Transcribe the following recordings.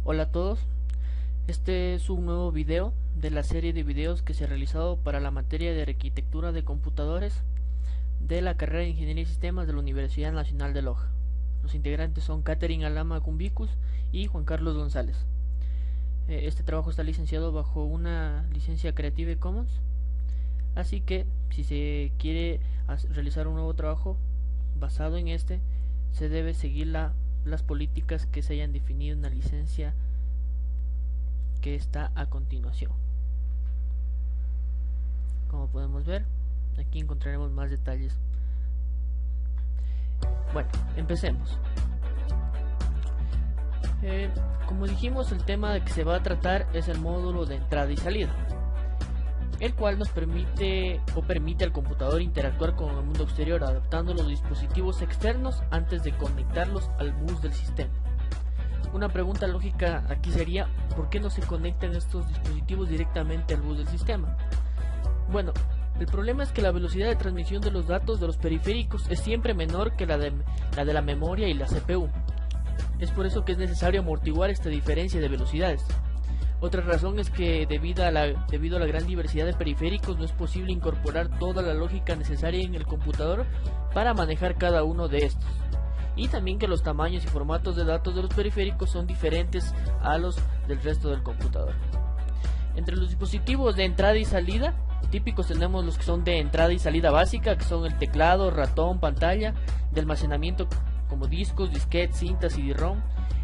Hola a todos, este es un nuevo video de la serie de videos que se ha realizado para la materia de arquitectura de computadores de la carrera de Ingeniería y Sistemas de la Universidad Nacional de Loja. Los integrantes son Catherine Alama Cumbicus y Juan Carlos González. Este trabajo está licenciado bajo una licencia Creative Commons, así que si se quiere realizar un nuevo trabajo basado en este, se debe seguir las políticas que se hayan definido en la licencia que está a continuación. Como podemos ver, aquí encontraremos más detalles. Bueno, empecemos. Como dijimos, el tema de que se va a tratar es el módulo de entrada y salida, el cual nos permite al computador interactuar con el mundo exterior, adaptando los dispositivos externos antes de conectarlos al bus del sistema. Una pregunta lógica aquí sería: ¿por qué no se conectan estos dispositivos directamente al bus del sistema? Bueno, el problema es que la velocidad de transmisión de los datos de los periféricos es siempre menor que la de la memoria y la CPU. Es por eso que es necesario amortiguar esta diferencia de velocidades. Otra razón es que debido a la gran diversidad de periféricos no es posible incorporar toda la lógica necesaria en el computador para manejar cada uno de estos. Y también que los tamaños y formatos de datos de los periféricos son diferentes a los del resto del computador. Entre los dispositivos de entrada y salida típicos tenemos los que son de entrada y salida básica, que son el teclado, ratón, pantalla; de almacenamiento como discos, disquetes, cintas, CD-ROM;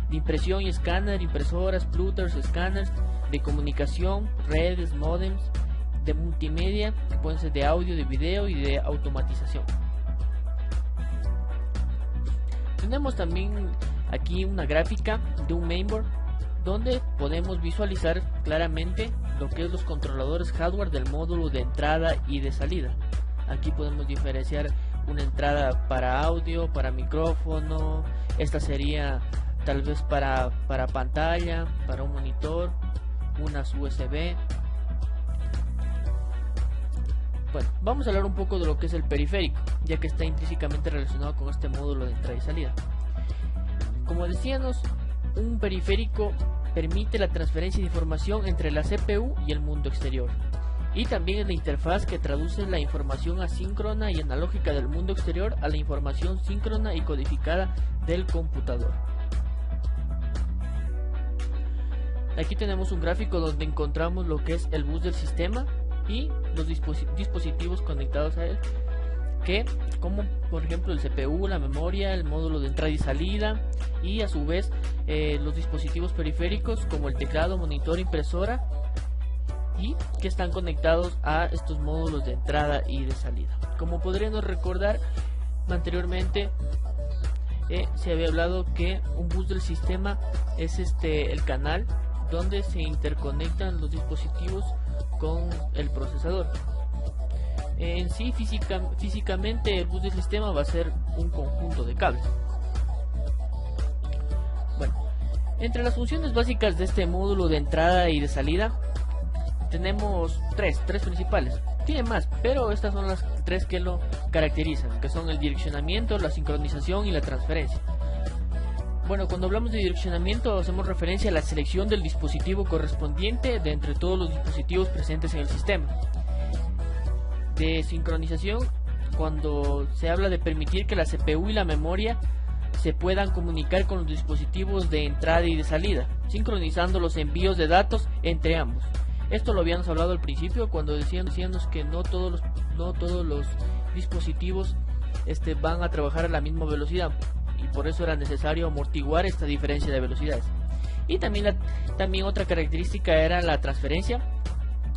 de impresión y escáner, impresoras, plotters, escáneres; de comunicación, redes, módems; de multimedia, que pueden ser de audio, de video y de automatización. Tenemos también aquí una gráfica de un mainboard donde podemos visualizar claramente lo que es los controladores hardware del módulo de entrada y de salida. Aquí podemos diferenciar una entrada para audio, para micrófono; esta sería tal vez para pantalla, para un monitor, unas USB. Bueno, vamos a hablar un poco de lo que es el periférico, ya que está intrínsecamente relacionado con este módulo de entrada y salida. Como decíamos, un periférico permite la transferencia de información entre la CPU y el mundo exterior, y también es la interfaz que traduce la información asíncrona y analógica del mundo exterior a la información síncrona y codificada del computador. Aquí tenemos un gráfico donde encontramos lo que es el bus del sistema y los dispositivos conectados a él, que como por ejemplo el CPU, la memoria, el módulo de entrada y salida, y a su vez los dispositivos periféricos como el teclado, monitor, impresora, y que están conectados a estos módulos de entrada y de salida. Como podríamos recordar anteriormente, se había hablado que un bus del sistema es el canal donde se interconectan los dispositivos con el procesador. En sí, físicamente el bus del sistema va a ser un conjunto de cables. Bueno, entre las funciones básicas de este módulo de entrada y de salida tenemos tres principales. Tiene más, pero estas son las tres que lo caracterizan, que son el direccionamiento, la sincronización y la transferencia. Bueno, cuando hablamos de direccionamiento hacemos referencia a la selección del dispositivo correspondiente de entre todos los dispositivos presentes en el sistema. De sincronización, cuando se habla de permitir que la CPU y la memoria se puedan comunicar con los dispositivos de entrada y de salida, sincronizando los envíos de datos entre ambos. Esto lo habíamos hablado al principio cuando decíamos que no todos los dispositivos van a trabajar a la misma velocidad, y por eso era necesario amortiguar esta diferencia de velocidades. Y también otra característica era la transferencia,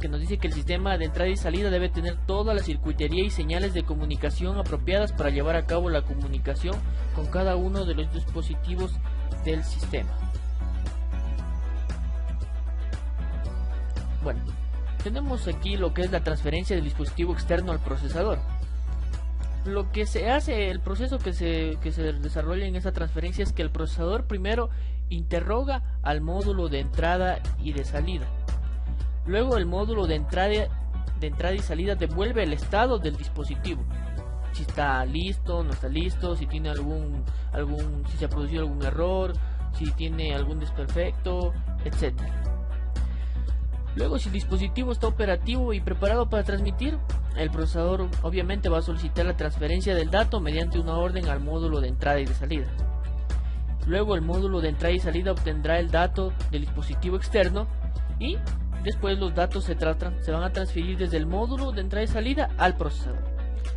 que nos dice que el sistema de entrada y salida debe tener toda la circuitería y señales de comunicación apropiadas para llevar a cabo la comunicación con cada uno de los dispositivos del sistema. Bueno, tenemos aquí lo que es la transferencia del dispositivo externo al procesador. Lo que se hace, el proceso que se desarrolla en esta transferencia es que el procesador primero interroga al módulo de entrada y de salida. Luego el módulo de entrada y salida devuelve el estado del dispositivo. Si está listo, no está listo, si tiene si se ha producido algún error, si tiene algún desperfecto, etcétera. Luego, si el dispositivo está operativo y preparado para transmitir, el procesador obviamente va a solicitar la transferencia del dato mediante una orden al módulo de entrada y de salida. Luego el módulo de entrada y salida obtendrá el dato del dispositivo externo y después los datos se van a transferir desde el módulo de entrada y salida al procesador.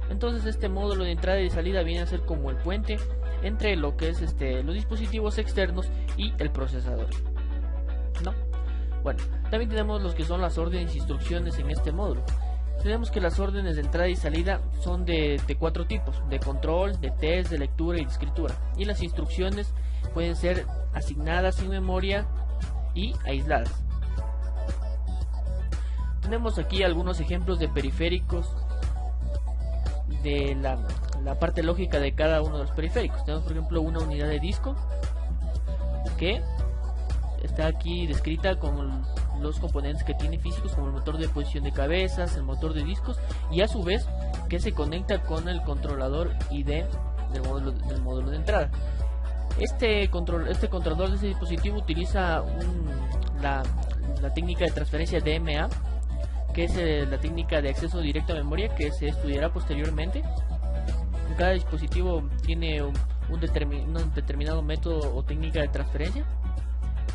Entonces este módulo de entrada y salida viene a ser como el puente entre lo que es los dispositivos externos y el procesador, ¿no? Bueno, también tenemos los que son las órdenes e instrucciones en este módulo. Tenemos que las órdenes de entrada y salida son de 4 tipos: de control, de test, de lectura y de escritura. Y las instrucciones pueden ser asignadas en memoria y aisladas. Tenemos aquí algunos ejemplos de periféricos de la parte lógica de cada uno de los periféricos. Tenemos por ejemplo una unidad de disco que está aquí descrita con los componentes que tiene físicos, como el motor de posición de cabezas, el motor de discos, y a su vez que se conecta con el controlador ID del módulo de entrada. Este controlador de ese dispositivo utiliza la técnica de transferencia DMA, que es la técnica de acceso directo a memoria, que se estudiará posteriormente. Cada dispositivo tiene un determinado método o técnica de transferencia.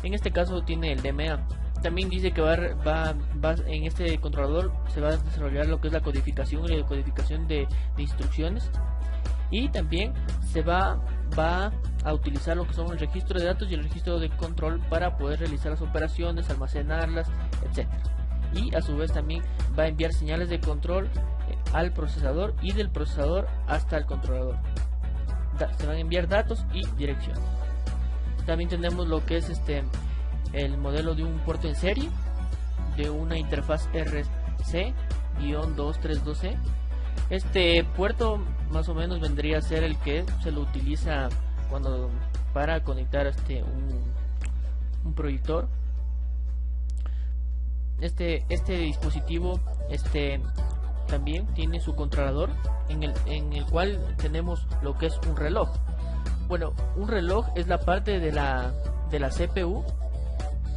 En este caso tiene el DMA. También dice que en este controlador se va a desarrollar lo que es la codificación y la decodificación de instrucciones, y también se va a utilizar lo que son el registro de datos y el registro de control para poder realizar las operaciones, almacenarlas, etc. Y a su vez también va a enviar señales de control al procesador y del procesador hasta el controlador. Se van a enviar datos y dirección. También tenemos lo que es el modelo de un puerto en serie de una interfaz RC-232C. Este puerto más o menos vendría a ser el que se lo utiliza para conectar un proyector. Este dispositivo también tiene su controlador en el cual tenemos lo que es un reloj. Bueno, un reloj es la parte de la CPU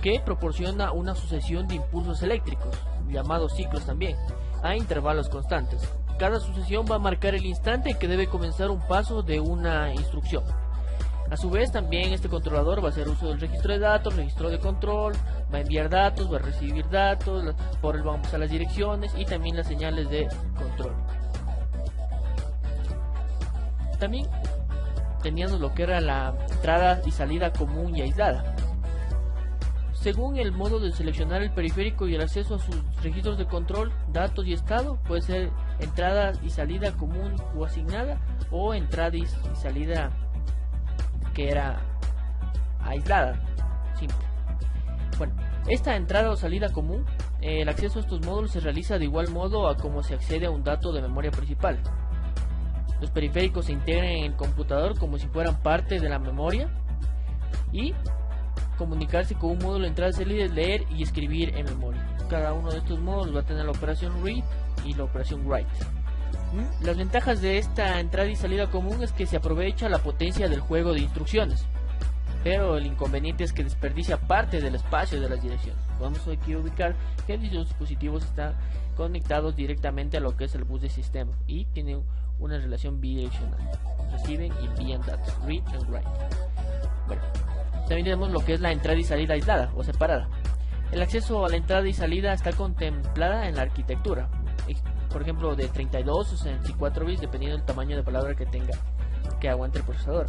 que proporciona una sucesión de impulsos eléctricos, llamados ciclos también, a intervalos constantes. Cada sucesión va a marcar el instante en que debe comenzar un paso de una instrucción. A su vez también este controlador va a hacer uso del registro de datos, registro de control, va a enviar datos, va a recibir datos, por él van a pasar las direcciones y también las señales de control. También teníamos lo que era la entrada y salida común y aislada. Según el modo de seleccionar el periférico y el acceso a sus registros de control, datos y estado, puede ser entrada y salida común o asignada, o entrada y salida que era aislada, simple. Bueno, esta entrada o salida común, el acceso a estos módulos se realiza de igual modo a como se accede a un dato de memoria principal. Los periféricos se integran en el computador como si fueran parte de la memoria, y comunicarse con un módulo de entrada y salida es leer y escribir en memoria. Cada uno de estos módulos va a tener la operación read y la operación write. Las ventajas de esta entrada y salida común es que se aprovecha la potencia del juego de instrucciones, pero el inconveniente es que desperdicia parte del espacio de las direcciones. Vamos aquí a ubicar que los dispositivos están conectados directamente a lo que es el bus de sistema y tienen una relación bidireccional, reciben y envían datos, read and write. Bueno, también tenemos lo que es la entrada y salida aislada o separada. El acceso a la entrada y salida está contemplada en la arquitectura, por ejemplo de 32 o 64 bits dependiendo del tamaño de palabra que aguante el procesador.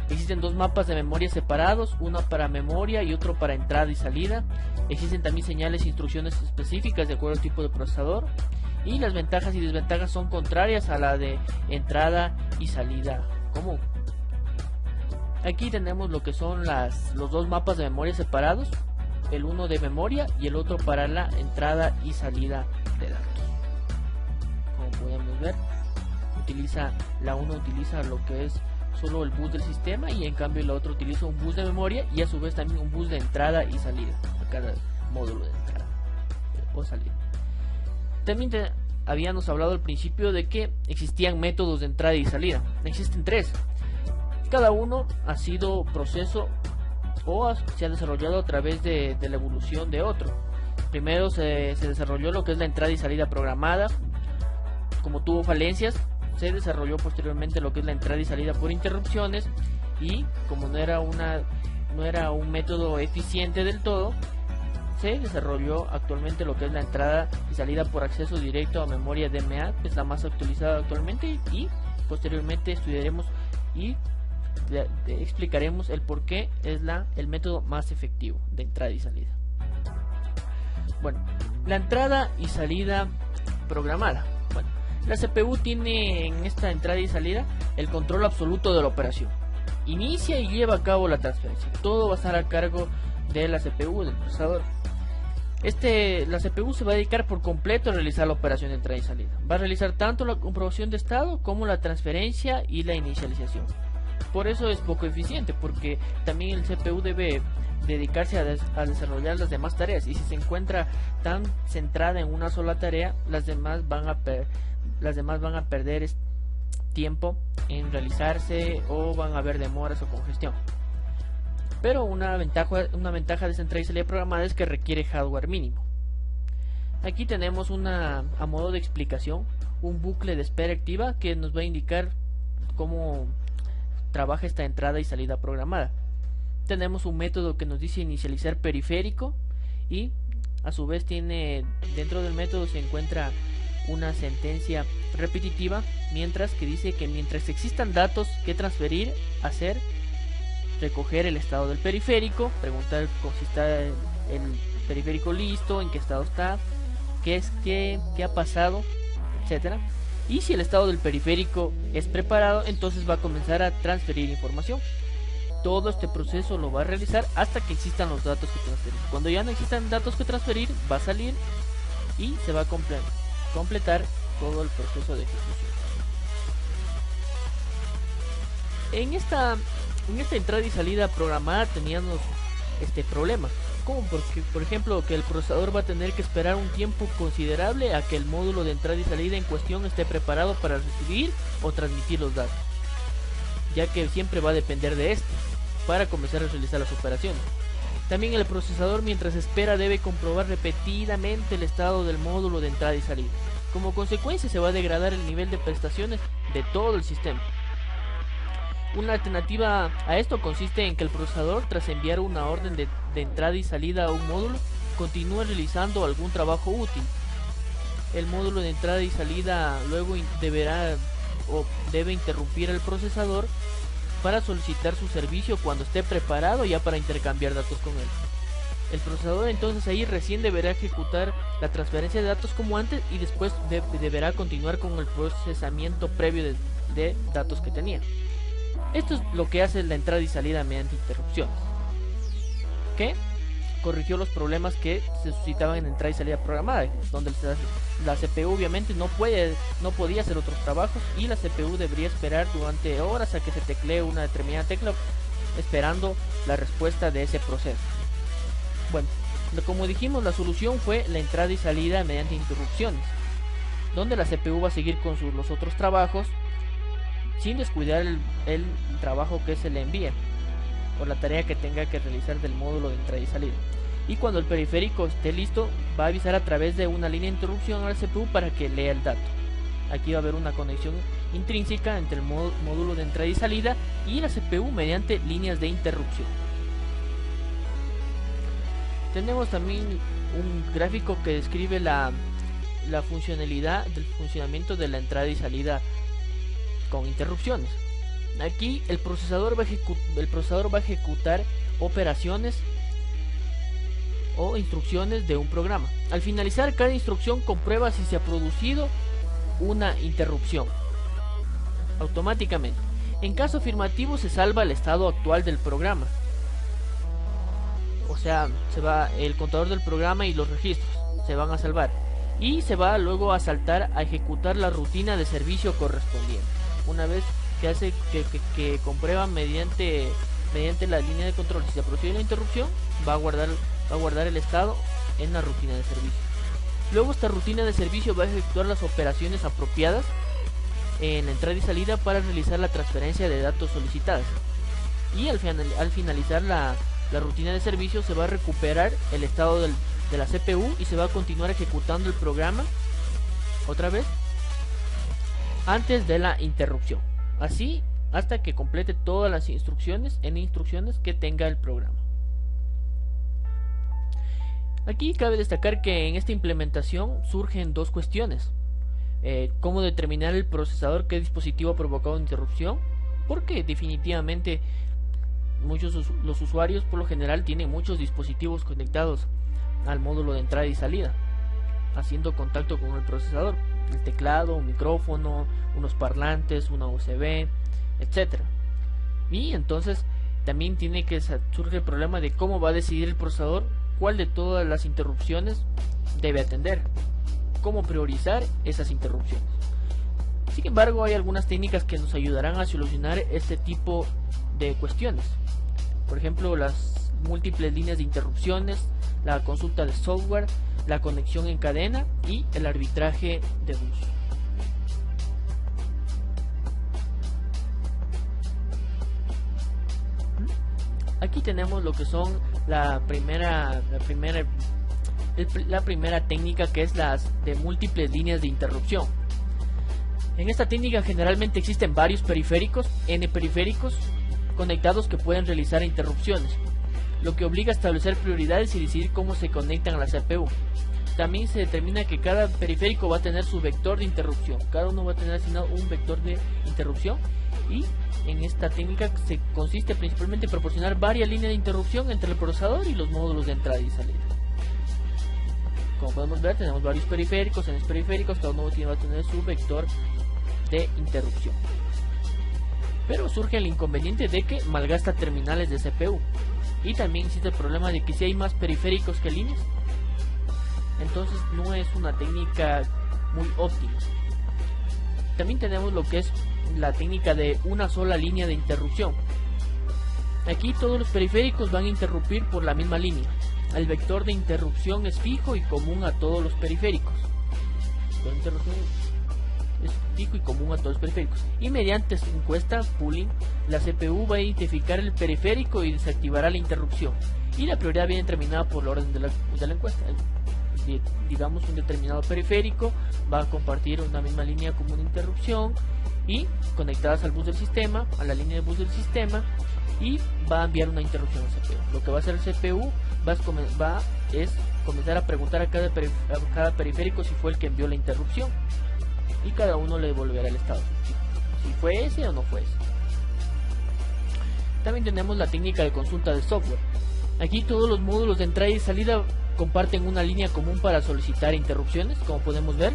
Existen dos mapas de memoria separados, uno para memoria y otro para entrada y salida. Existen también señales e instrucciones específicas de acuerdo al tipo de procesador, y las ventajas y desventajas son contrarias a la de entrada y salida común. Aquí tenemos lo que son los dos mapas de memoria separados, el uno de memoria y el otro para la entrada y salida de datos. Como podemos ver, la uno utiliza lo que es solo el bus del sistema, y en cambio la otra utiliza un bus de memoria y a su vez también un bus de entrada y salida a cada módulo de entrada o salida. También habíamos hablado al principio de que existían métodos de entrada y salida. Existen tres. Cada uno ha sido proceso se ha desarrollado a través de la evolución de otro. Primero se desarrolló lo que es la entrada y salida programada. Como tuvo falencias, se desarrolló posteriormente lo que es la entrada y salida por interrupciones, y como no era un método eficiente del todo, se desarrolló actualmente lo que es la entrada y salida por acceso directo a memoria DMA, que es la más actualizada actualmente, y posteriormente estudiaremos y explicaremos el por qué es el método más efectivo de entrada y salida. Bueno, la entrada y salida programada. Bueno, la CPU tiene en esta entrada y salida el control absoluto de la operación. Inicia y lleva a cabo la transferencia. Todo va a estar a cargo de la CPU, del procesador. La CPU se va a dedicar por completo a realizar la operación de entrada y salida. Va a realizar tanto la comprobación de estado como la transferencia y la inicialización. Por eso es poco eficiente, porque también el CPU debe dedicarse a desarrollar las demás tareas, y si se encuentra tan centrada en una sola tarea, las demás van a perder tiempo en realizarse, o van a haber demoras o congestión. Pero una ventaja de esta entrada y salida programada es que requiere hardware mínimo. Aquí tenemos a modo de explicación un bucle de espera activa que nos va a indicar cómo trabaja esta entrada y salida programada. Tenemos un método que nos dice inicializar periférico, y a su vez dentro del método se encuentra una sentencia repetitiva, mientras que dice que mientras existan datos que transferir, recoger el estado del periférico, preguntar si está el periférico listo, en qué estado está, qué ha pasado, etcétera. Y si el estado del periférico es preparado, entonces va a comenzar a transferir información. Todo este proceso lo va a realizar hasta que existan los datos que transferir. Cuando ya no existan datos que transferir, va a salir y se va a completar todo el proceso de ejecución. En esta entrada y salida programada teníamos este problema, como porque, por ejemplo, que el procesador va a tener que esperar un tiempo considerable a que el módulo de entrada y salida en cuestión esté preparado para recibir o transmitir los datos, ya que siempre va a depender de este para comenzar a realizar las operaciones. También el procesador, mientras espera, debe comprobar repetidamente el estado del módulo de entrada y salida. Como consecuencia, se va a degradar el nivel de prestaciones de todo el sistema. Una alternativa a esto consiste en que el procesador, tras enviar una orden de entrada y salida a un módulo, continúe realizando algún trabajo útil. El módulo de entrada y salida luego debe interrumpir al procesador para solicitar su servicio cuando esté preparado ya para intercambiar datos con él. El procesador entonces ahí recién deberá ejecutar la transferencia de datos como antes, y después deberá continuar con el procesamiento previo de datos que tenía. Esto es lo que hace la entrada y salida mediante interrupciones, que corrigió los problemas que se suscitaban en entrada y salida programada, donde la CPU obviamente no podía hacer otros trabajos, y la CPU debería esperar durante horas a que se teclee una determinada tecla, esperando la respuesta de ese proceso. Bueno, como dijimos, la solución fue la entrada y salida mediante interrupciones, donde la CPU va a seguir con los otros trabajos sin descuidar el trabajo que se le envía o la tarea que tenga que realizar del módulo de entrada y salida. Y cuando el periférico esté listo, va a avisar a través de una línea de interrupción a la CPU para que lea el dato. Aquí va a haber una conexión intrínseca entre el módulo de entrada y salida y la CPU mediante líneas de interrupción. Tenemos también un gráfico que describe la funcionalidad del funcionamiento de la entrada y salida con interrupciones. Aquí el procesador va a ejecutar operaciones o instrucciones de un programa. Al finalizar cada instrucción, comprueba si se ha producido una interrupción automáticamente. En caso afirmativo, se salva el estado actual del programa, o sea, el contador del programa y los registros se van a salvar, y se va luego a saltar a ejecutar la rutina de servicio correspondiente. Una vez que comprueba mediante la línea de control si se produce la interrupción, va a guardar el estado en la rutina de servicio. Luego esta rutina de servicio va a efectuar las operaciones apropiadas en la entrada y salida para realizar la transferencia de datos solicitadas, y al finalizar la rutina de servicio, se va a recuperar el estado de la CPU y se va a continuar ejecutando el programa otra vez antes de la interrupción, así hasta que complete todas las instrucciones que tenga el programa. Aquí cabe destacar que en esta implementación surgen dos cuestiones: cómo determinar el procesador qué dispositivo ha provocado interrupción, porque definitivamente los usuarios por lo general tienen muchos dispositivos conectados al módulo de entrada y salida, haciendo contacto con el procesador, el teclado, un micrófono, unos parlantes, una USB, etcétera. Y entonces también surge el problema de cómo va a decidir el procesador cuál de todas las interrupciones debe atender, cómo priorizar esas interrupciones. Sin embargo, hay algunas técnicas que nos ayudarán a solucionar este tipo de cuestiones. Por ejemplo, las múltiples líneas de interrupciones, la consulta de software, la conexión en cadena y el arbitraje de bus. Aquí tenemos lo que son la primera técnica, que es las de múltiples líneas de interrupción. En esta técnica generalmente existen varios periféricos, n periféricos conectados que pueden realizar interrupciones, lo que obliga a establecer prioridades y decidir cómo se conectan a la CPU. También se determina que cada periférico va a tener su vector de interrupción, cada uno va a tener asignado un vector de interrupción, y en esta técnica consiste principalmente en proporcionar varias líneas de interrupción entre el procesador y los módulos de entrada y salida. Como podemos ver, tenemos varios periféricos, en los periféricos cada uno va a tener su vector de interrupción. Pero surge el inconveniente de que malgasta terminales de CPU, y también existe el problema de que si hay más periféricos que líneas, entonces no es una técnica muy óptima. También tenemos lo que es la técnica de una sola línea de interrupción. Aquí todos los periféricos van a interrumpir por la misma línea. El vector de interrupción es fijo y común a todos los periféricos. La interrupción es fijo y común a todos los periféricos. Y mediante su encuesta pooling, la CPU va a identificar el periférico y desactivará la interrupción. Y la prioridad viene determinada por el orden de la encuesta. Digamos, un determinado periférico va a compartir una misma línea como una interrupción y conectadas al bus del sistema, a la línea de bus del sistema, y va a enviar una interrupción al CPU. Lo que va a hacer el CPU es comenzar a preguntar a cada periférico si fue el que envió la interrupción, y cada uno le devolverá el estado, si fue ese o no fue ese. También tenemos la técnica de consulta de software. Aquí todos los módulos de entrada y salida comparten una línea común para solicitar interrupciones. Como podemos ver,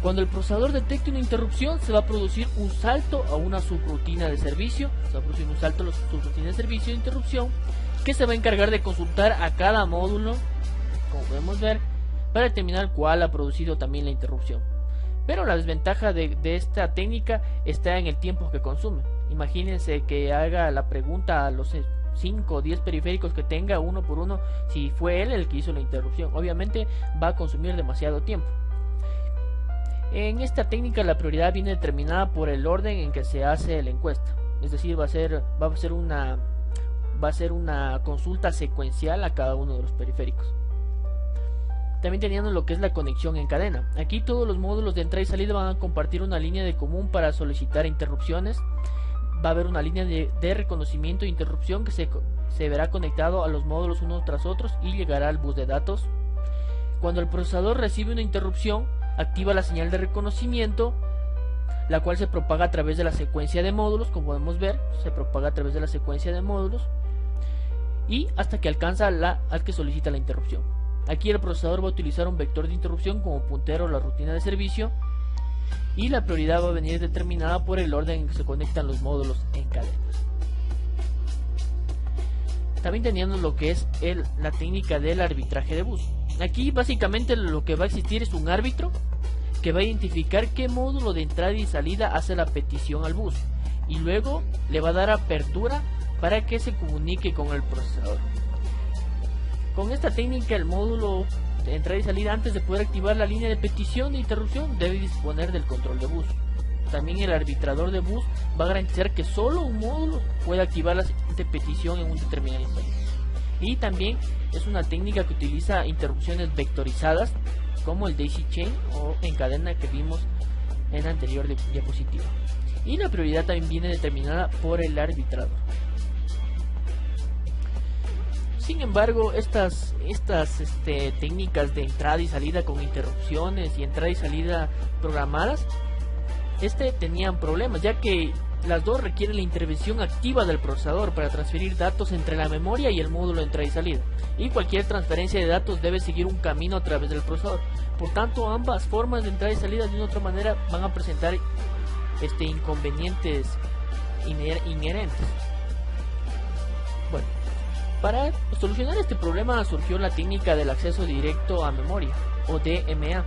cuando el procesador detecte una interrupción, se va a producir un salto a una subrutina de servicio, de interrupción, que se va a encargar de consultar a cada módulo, como podemos ver, para determinar cuál ha producido también la interrupción. Pero la desventaja de esta técnica está en el tiempo que consume. Imagínense que haga la pregunta a los 5 o 10 periféricos que tenga uno por uno si fue él el que hizo la interrupción. Obviamente va a consumir demasiado tiempo. En esta técnica la prioridad viene determinada por el orden en que se hace la encuesta. Es decir, va a ser una consulta secuencial a cada uno de los periféricos. También teniendo lo que es la conexión en cadena. Aquí todos los módulos de entrada y salida van a compartir una línea de común para solicitar interrupciones. Va a haber una línea de reconocimiento de interrupción que se verá conectado a los módulos unos tras otros y llegará al bus de datos. Cuando el procesador recibe una interrupción, activa la señal de reconocimiento, la cual se propaga a través de la secuencia de módulos. Como podemos ver, se propaga a través de la secuencia de módulos y hasta que alcanza al que solicita la interrupción. Aquí el procesador va a utilizar un vector de interrupción como puntero a la rutina de servicio, y la prioridad va a venir determinada por el orden en que se conectan los módulos en cadena. También teniendo lo que es la técnica del arbitraje de bus. Aquí básicamente lo que va a existir es un árbitro que va a identificar qué módulo de entrada y salida hace la petición al bus, y luego le va a dar apertura para que se comunique con el procesador. Con esta técnica, el módulo de entrada y salida, antes de poder activar la línea de petición de interrupción, debe disponer del control de bus. También el arbitrador de bus va a garantizar que solo un módulo puede activar la siguiente petición en un determinado instante. Y también es una técnica que utiliza interrupciones vectorizadas como el daisy chain o en cadena que vimos en la anterior diapositiva. Y la prioridad también viene determinada por el arbitrador. Sin embargo, estas técnicas de entrada y salida con interrupciones y entrada y salida programadas tenían problemas, ya que las dos requieren la intervención activa del procesador para transferir datos entre la memoria y el módulo de entrada y salida, y cualquier transferencia de datos debe seguir un camino a través del procesador. Por tanto, ambas formas de entrada y salida de una u otra manera van a presentar inconvenientes inherentes. Bueno, para solucionar este problema surgió la técnica del acceso directo a memoria, o DMA.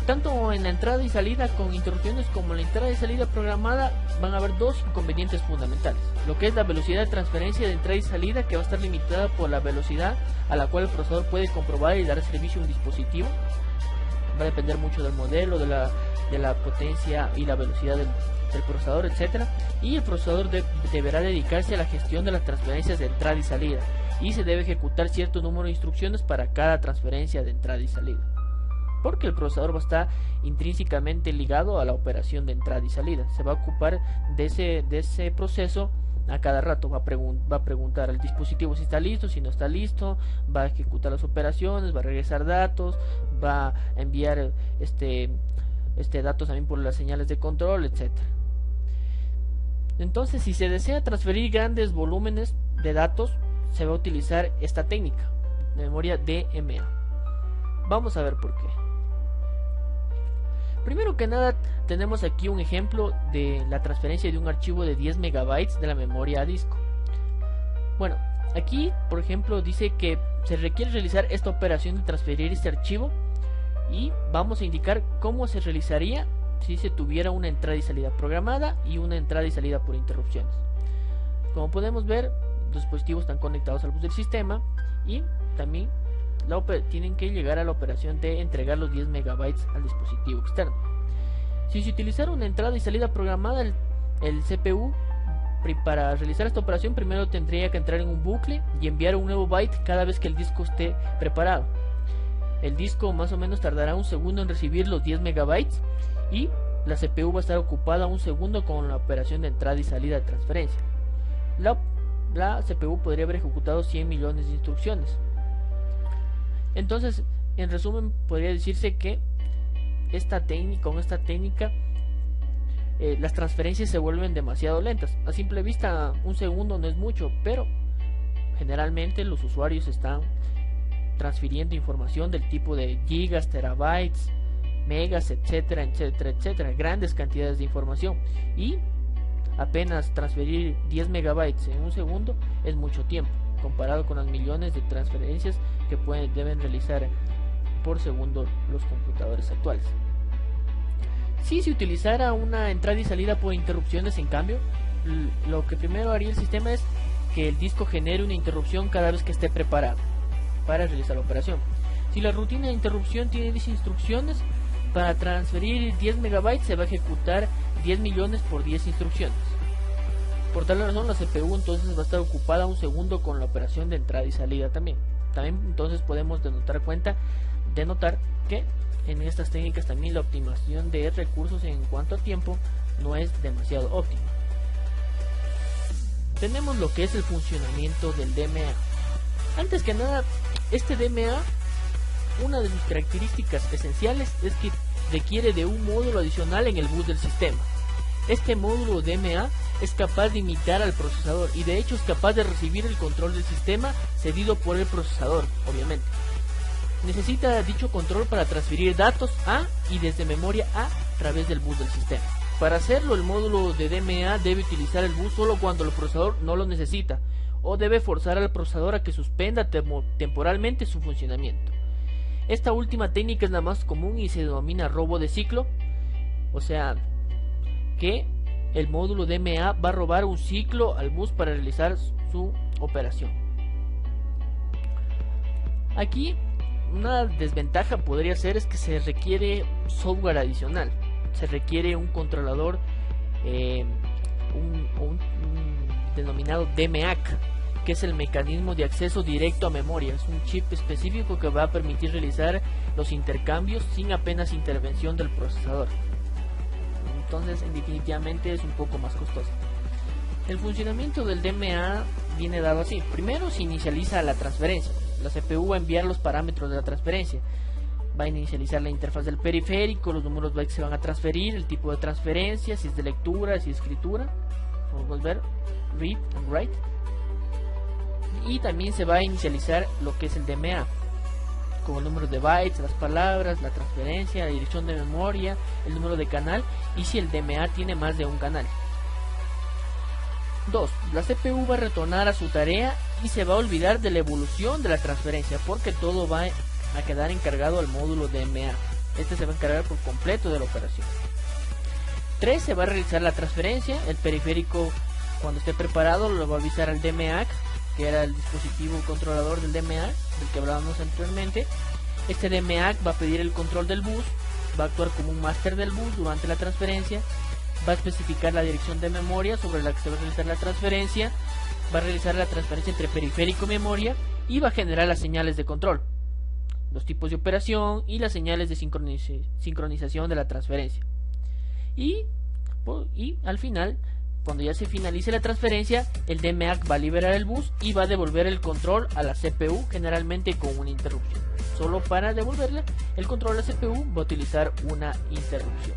Tanto en la entrada y salida con interrupciones como en la entrada y salida programada van a haber dos inconvenientes fundamentales. Lo que es la velocidad de transferencia de entrada y salida, que va a estar limitada por la velocidad a la cual el procesador puede comprobar y dar servicio a un dispositivo. Va a depender mucho del modelo, de la potencia y la velocidad del procesador, etc. Y el procesador deberá dedicarse a la gestión de las transferencias de entrada y salida, y se debe ejecutar cierto número de instrucciones para cada transferencia de entrada y salida, porque el procesador va a estar intrínsecamente ligado a la operación de entrada y salida. Se va a ocupar de ese proceso a cada rato. Va a preguntar al dispositivo si está listo, si no está listo, va a ejecutar las operaciones, va a regresar datos, va a enviar datos también por las señales de control, etc. Entonces, si se desea transferir grandes volúmenes de datos, se va a utilizar esta técnica de memoria DMA. Vamos a ver por qué. Primero que nada, tenemos aquí un ejemplo de la transferencia de un archivo de 10 megabytes de la memoria a disco. Bueno, aquí por ejemplo dice que se requiere realizar esta operación de transferir este archivo, y vamos a indicar cómo se realizaría si se tuviera una entrada y salida programada y una entrada y salida por interrupciones. Como podemos ver, los dispositivos están conectados al bus del sistema, y también tienen que llegar a la operación de entregar los 10 megabytes al dispositivo externo. Si se utilizara una entrada y salida programada, el CPU para realizar esta operación primero tendría que entrar en un bucle y enviar un nuevo byte cada vez que el disco esté preparado. El disco más o menos tardará un segundo en recibir los 10 megabytes, y la CPU va a estar ocupada un segundo con la operación de entrada y salida de transferencia. La CPU podría haber ejecutado 100 millones de instrucciones. Entonces, en resumen, podría decirse que con esta técnica las transferencias se vuelven demasiado lentas. A simple vista, un segundo no es mucho, pero generalmente los usuarios están transfiriendo información del tipo de gigas, terabytes, megas, etcétera, etcétera, etcétera, grandes cantidades de información, y apenas transferir 10 megabytes en un segundo es mucho tiempo comparado con las millones de transferencias que deben realizar por segundo los computadores actuales. Si se utilizara una entrada y salida por interrupciones, en cambio, lo que primero haría el sistema es que el disco genere una interrupción cada vez que esté preparado para realizar la operación. Si la rutina de interrupción tiene 10 instrucciones, para transferir 10 megabytes se va a ejecutar 10 millones por 10 instrucciones. Por tal razón, la CPU entonces va a estar ocupada un segundo con la operación de entrada y salida también. Entonces podemos denotar que en estas técnicas también la optimización de recursos en cuanto a tiempo no es demasiado óptima. Tenemos lo que es el funcionamiento del DMA. Antes que nada, este DMA, una de sus características esenciales es que requiere de un módulo adicional en el bus del sistema. Este módulo DMA es capaz de imitar al procesador, y de hecho es capaz de recibir el control del sistema cedido por el procesador, obviamente. Necesita dicho control para transferir datos a y desde memoria a través del bus del sistema. Para hacerlo, el módulo de DMA debe utilizar el bus solo cuando el procesador no lo necesita, o debe forzar al procesador a que suspenda temporalmente su funcionamiento. Esta última técnica es la más común y se denomina robo de ciclo, o sea que el módulo DMA va a robar un ciclo al bus para realizar su operación. Aquí una desventaja podría ser es que se requiere software adicional. Se requiere un controlador un denominado DMAC, que es el mecanismo de acceso directo a memoria. Es un chip específico que va a permitir realizar los intercambios sin apenas intervención del procesador. Entonces, definitivamente es un poco más costoso. El funcionamiento del DMA viene dado así. Primero se inicializa la transferencia. La CPU va a enviar los parámetros de la transferencia. Va a inicializar la interfaz del periférico, los números bytes se van a transferir, el tipo de transferencia, si es de lectura, si es escritura. Podemos ver read and write. Y también se va a inicializar lo que es el DMA, con el número de bytes, las palabras, la transferencia, la dirección de memoria, el número de canal y si el DMA tiene más de un canal. 2. La CPU va a retornar a su tarea y se va a olvidar de la evolución de la transferencia porque todo va a quedar encargado al módulo DMA. Este se va a encargar por completo de la operación. 3. Se va a realizar la transferencia. El periférico, cuando esté preparado, lo va a avisar al DMAC, que era el dispositivo controlador del DMA, del que hablábamos anteriormente. Este DMAC va a pedir el control del bus, va a actuar como un máster del bus durante la transferencia, va a especificar la dirección de memoria sobre la que se va a realizar la transferencia, va a realizar la transferencia entre periférico y memoria y va a generar las señales de control, los tipos de operación y las señales de sincronización de la transferencia. Y al final, cuando ya se finalice la transferencia, el DMAC va a liberar el bus y va a devolver el control a la CPU, generalmente con una interrupción. Solo para devolverle el control a la CPU va a utilizar una interrupción.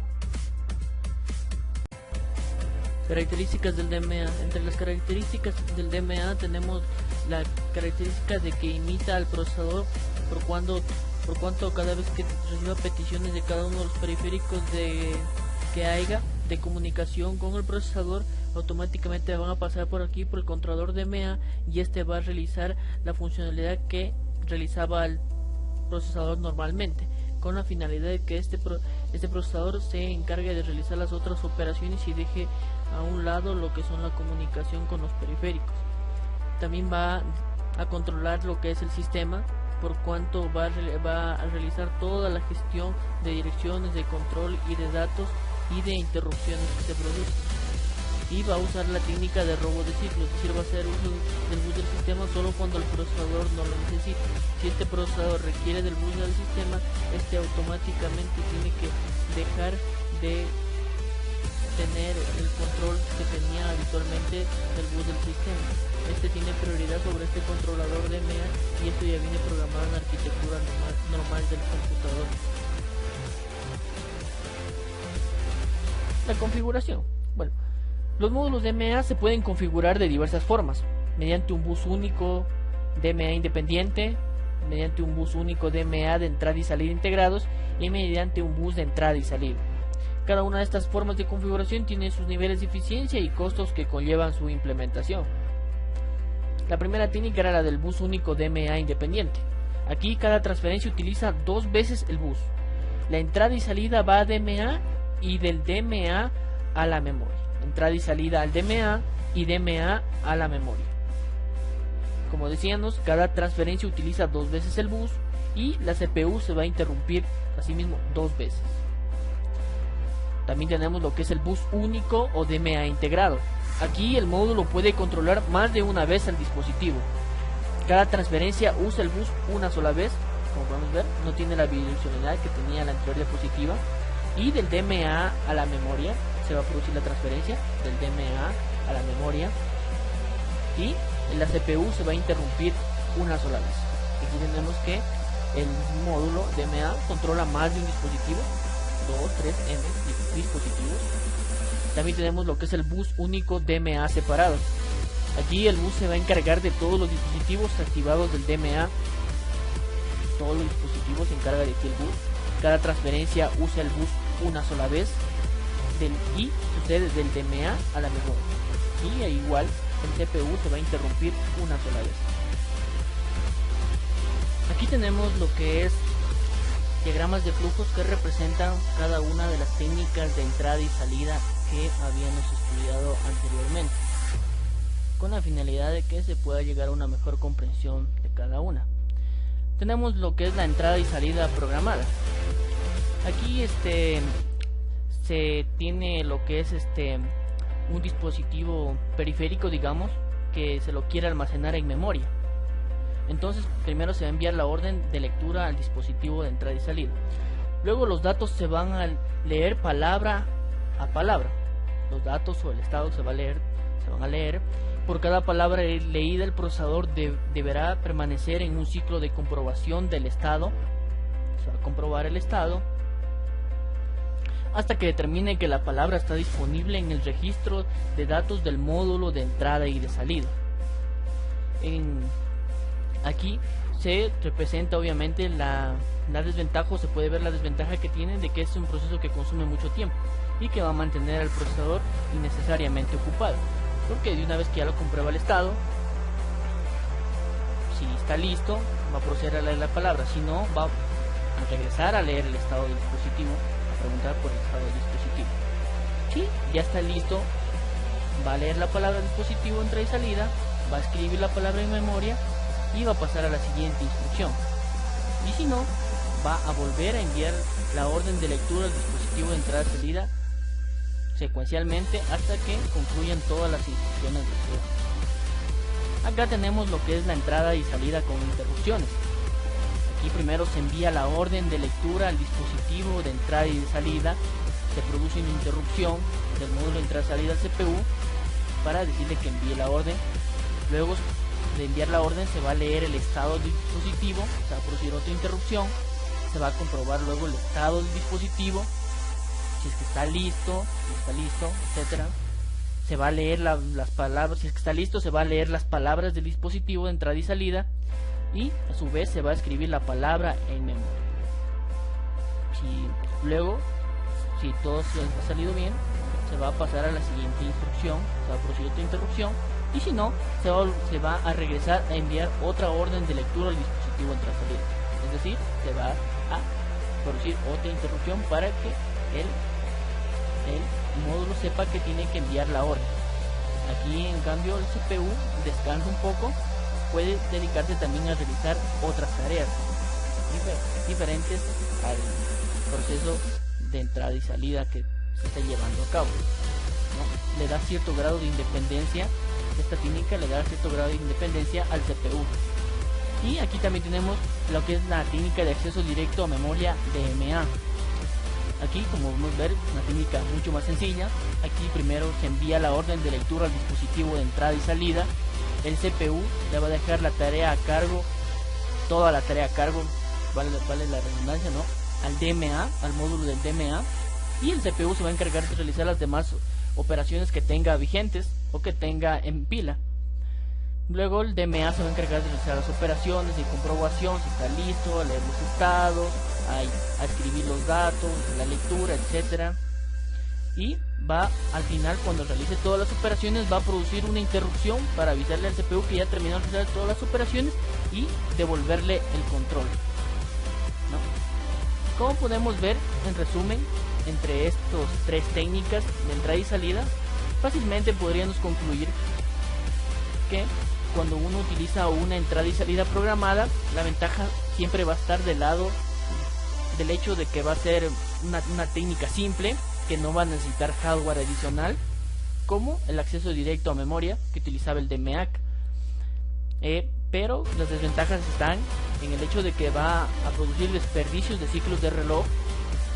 Características del DMA. Entre las características del DMA tenemos la característica de que imita al procesador por cuanto cada vez que reciba peticiones de cada uno de los periféricos que haya de comunicación con el procesador, automáticamente van a pasar por aquí por el controlador DMA y este va a realizar la funcionalidad que realizaba el procesador normalmente, con la finalidad de que este procesador se encargue de realizar las otras operaciones y deje a un lado lo que son la comunicación con los periféricos. También va a controlar lo que es el sistema, por cuanto va a realizar toda la gestión de direcciones de control y de datos y de interrupciones que se producen, y va a usar la técnica de robo de ciclos, es decir, va a hacer uso del bus del sistema solo cuando el procesador no lo necesite. Si este procesador requiere del bus del sistema, este automáticamente tiene que dejar de tener el control que tenía habitualmente del bus del sistema. Este tiene prioridad sobre este controlador DMA y esto ya viene programado en la arquitectura normal del computador. La configuración. Bueno, los módulos DMA se pueden configurar de diversas formas: mediante un bus único DMA independiente, mediante un bus único DMA de entrada y salida integrados y mediante un bus de entrada y salida. Cada una de estas formas de configuración tiene sus niveles de eficiencia y costos que conllevan su implementación. La primera técnica era la del bus único DMA independiente. Aquí cada transferencia utiliza dos veces el bus. La entrada y salida va a DMA y del DMA a la memoria. Entrada y salida al DMA y DMA a la memoria. Como decíamos, cada transferencia utiliza dos veces el bus y la CPU se va a interrumpir asimismo dos veces. También tenemos lo que es el bus único o DMA integrado. Aquí el módulo puede controlar más de una vez al dispositivo. Cada transferencia usa el bus una sola vez, como podemos ver, no tiene la bidireccionalidad que tenía la anterior diapositiva. Y del DMA a la memoria se va a producir la transferencia del DMA a la memoria y la CPU se va a interrumpir una sola vez. Aquí tenemos que el módulo DMA controla más de un dispositivo, 2, 3, n dispositivos. También tenemos lo que es el bus único DMA separado. Aquí el bus se va a encargar de todos los dispositivos activados del DMA. Todos los dispositivos se encarga de que el bus. Cada transferencia usa el bus una sola vez y sucede del DMA a la memoria. Y igual el CPU se va a interrumpir una sola vez. Aquí tenemos lo que es diagramas de flujos que representan cada una de las técnicas de entrada y salida que habíamos estudiado anteriormente, con la finalidad de que se pueda llegar a una mejor comprensión de cada una. Tenemos lo que es la entrada y salida programada. Aquí se tiene lo que es un dispositivo periférico, digamos, que se lo quiere almacenar en memoria. Entonces primero se va a enviar la orden de lectura al dispositivo de entrada y salida. Luego los datos se van a leer palabra a palabra. Los datos o el estado se van a leer. Por cada palabra leída, el procesador deberá permanecer en un ciclo de comprobación del estado. Se va a comprobar el estado hasta que determine que la palabra está disponible en el registro de datos del módulo de entrada y de salida. Aquí se representa obviamente la desventaja, o se puede ver la desventaja que tiene de que es un proceso que consume mucho tiempo y que va a mantener al procesador innecesariamente ocupado, porque de una vez que ya lo comprueba el estado, si está listo va a proceder a leer la palabra, si no va a regresar a leer el estado del dispositivo, a preguntar por el estado del dispositivo. Si ya está listo, va a leer la palabra del dispositivo entrada y salida, va a escribir la palabra en memoria y va a pasar a la siguiente instrucción. Y si no, va a volver a enviar la orden de lectura al dispositivo de entrada y salida secuencialmente hasta que concluyan todas las instrucciones del programa. Acá tenemos lo que es la entrada y salida con interrupciones. Aquí primero se envía la orden de lectura al dispositivo de entrada y de salida, se produce una interrupción del módulo de entrada y salida al CPU para decirle que envíe la orden. Luego de enviar la orden se va a leer el estado del dispositivo, se va a producir otra interrupción, se va a comprobar luego el estado del dispositivo, si es que está listo, etcétera. Se va a leer las palabras, si es que está listo, se va a leer las palabras del dispositivo de entrada y salida y a su vez se va a escribir la palabra en memoria. Luego, si todo ha salido bien, se va a pasar a la siguiente instrucción, se va a producir otra interrupción. Y si no, se va a regresar a enviar otra orden de lectura al dispositivo entrada y salida. Es decir, se va a producir otra interrupción para que el módulo sepa que tiene que enviar la orden. Aquí en cambio el CPU descansa un poco, puede dedicarse también a realizar otras tareas diferentes al proceso de entrada y salida que se está llevando a cabo, ¿no? Le da cierto grado de independencia. Esta técnica le da cierto grado de independencia al CPU. Y aquí también tenemos lo que es la técnica de acceso directo a memoria DMA. Aquí, como podemos ver, una técnica mucho más sencilla. Aquí primero se envía la orden de lectura al dispositivo de entrada y salida. El CPU le va a dejar la tarea a cargo, toda la tarea a cargo, vale la redundancia, ¿no?, al DMA, al módulo del DMA, y el CPU se va a encargar de realizar las demás operaciones que tenga vigentes o que tenga en pila. Luego el DMA se va a encargar de realizar las operaciones de comprobación, si está listo, a leer los estados, a escribir los datos, la lectura, etcétera. Y va al final, cuando realice todas las operaciones, va a producir una interrupción para avisarle al CPU que ya terminó de realizar todas las operaciones y devolverle el control, ¿no? Como podemos ver, en resumen, entre estos tres técnicas de entrada y salida, fácilmente podríamos concluir que cuando uno utiliza una entrada y salida programada, la ventaja siempre va a estar del lado del hecho de que va a ser una técnica simple, que no va a necesitar hardware adicional, como el acceso directo a memoria que utilizaba el DMAC. Pero las desventajas están en el hecho de que va a producir desperdicios de ciclos de reloj,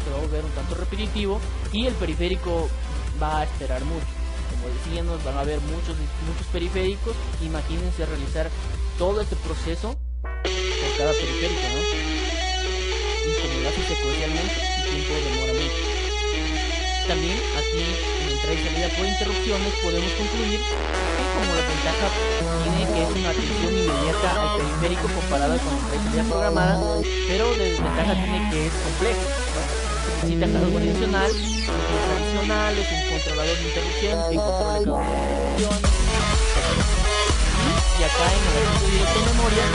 se va a volver un tanto repetitivo, y el periférico va a esperar mucho. Como decíamos, van a haber muchos periféricos. Imagínense realizar todo este proceso por cada periférico, ¿no? Y como lo hace secuencialmente, el tiempo demora mucho. También aquí en entrada y salida por interrupciones podemos concluir que como la ventaja tiene que es una atención inmediata al periférico comparada con la entrada y salida programada, pero de desventaja tiene que es complejo, ¿no? Necesita hardware adicional, recursos adicionales, un controlador de interrupciones que controle cada una de las interrupciones. Y acá en el acceso directo a memoria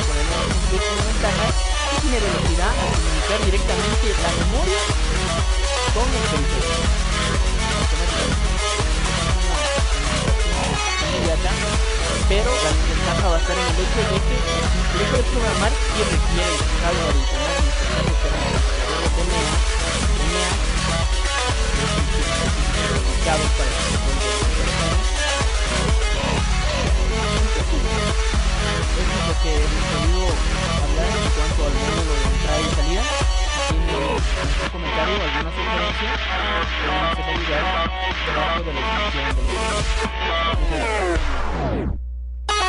podemos concluir con una ventaja que tiene velocidad al comunicar directamente la memoria con el periférico. Inmediata, pero la desventaja va a estar en el hecho de que es complejo de programar y requiere hardware adicional, en este caso tenemos el DMA, para el control